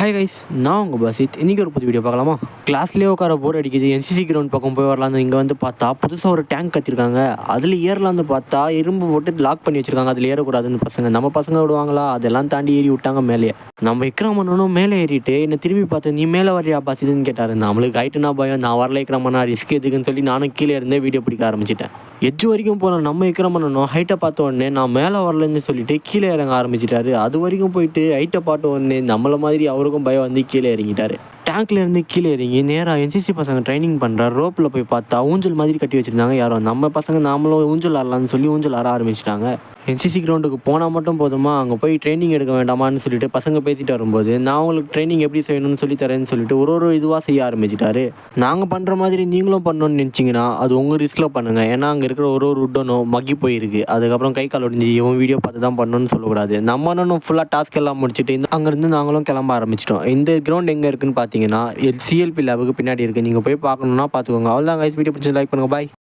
Hi guys, நான் உங்கள் பசித். இன்றைக்கி ஒரு புது வீடியோ பார்க்கலாமா? கிளாஸ்லேயே உட்கார போர் அடிக்குது, என்சிசி கிரவுண்ட் பக்கம் போய் வரலான்னு இங்கே வந்து பார்த்தா புதுசாக ஒரு டேங்க் கட்டிருக்காங்க. அதில் ஏறலான்னு பார்த்தா இரும்பு போட்டு லாக் பண்ணி வச்சுருக்காங்க. அதில் ஏறக்கூடாதுன்னு பசங்க. நம்ம பசங்க விடுவாங்களா? அதெல்லாம் தாண்டி ஏறி விட்டாங்க மேலே. நம்ம இக்ராமனும் மேலே ஏறிட்டு என்னை திரும்பி பார்த்து, நீ மேலே வரியா பசிதுன்னு கேட்டார். நம்மளுக்கு ஹைட்டுனா பயம், நான் வரல இக்ராமனா, ரிஸ்க் எதுக்குன்னு சொல்லி நானும் கீழே இருந்தே வீடியோ பிடிக்க ஆரம்பிச்சிட்டேன். எட்ஜ் வரைக்கும் போனோம். நம்ம இக்ராமனும் ஹைட்டை பார்த்த உடனே நான் மேலே வரலன்னு சொல்லிட்டு கீழே இறங்க ஆரம்பிச்சிட்டாரு. அது வரைக்கும் போயிட்டு ஹைட்டை பார்த்த உடனே நம்மள மாதிரி அவருக்கும் பயம் வந்து கீழே இறங்கிட்டாரு. டேங்க்ல இருந்து கீழே இறங்கி நேராக என்சிசி பசங்க ட்ரைனிங் பண்ணுற ரோப்பில் போய் பார்த்தா ஊஞ்சல் மாதிரி கட்டி வச்சுருந்தாங்க. யாரோ நம்ம பசங்க நாமளும் ஊஞ்சல் ஆடலான்னு சொல்லி ஊஞ்சல் ஆட ஆரம்பிச்சிட்டாங்க. என்சிசி கிரவுண்டுக்கு போனால் மட்டும் போதுமா, அங்கே போய் ட்ரைனிங் எடுக்க வேண்டாமான்னு சொல்லிட்டு பசங்க பேசிட்டு வரும்போது, நான் உங்களுக்கு ட்ரைனிங் எப்படி செய்யணும்னு சொல்லி தரேன்னு சொல்லிட்டு ஒரு இதுவாக செய்ய ஆரம்பிச்சிட்டாரு. நாங்கள் பண்ணுற மாதிரி நீங்களும் பண்ணணும்னு நினச்சிங்கன்னா அது உங்கள் ரிஸ்கில் பண்ணுங்கள். ஏன்னா அங்கே இருக்கிற ஒரு உட்டனும் மக்கி போயிருக்கு. அதுக்கப்புறம் கை கால் ஒடிஞ்சு இவன் வீடியோ பார்த்து தான் பண்ணணும்னு சொல்லக்கூடாது. நம்ம இன்னும் ஃபுல்லாக டாஸ்க் எல்லாம் முடிச்சுட்டு அங்கேருந்து நாங்களும் கிளம்ப ஆரம்பிச்சிட்டோம். இந்த கிரவுண்ட் எங்கே இருக்குன்னு பார்த்தீங்கன்னா சிஎல்பி லேபுக்கு பின்னாடி இருக்குது. நீங்கள் போய் பார்க்கணுன்னா பார்த்துக்கோங்க. அவ்வளோதான் கைஸ், வீடியோ பிடிச்சி லைக் பண்ணுங்கள். பாய்.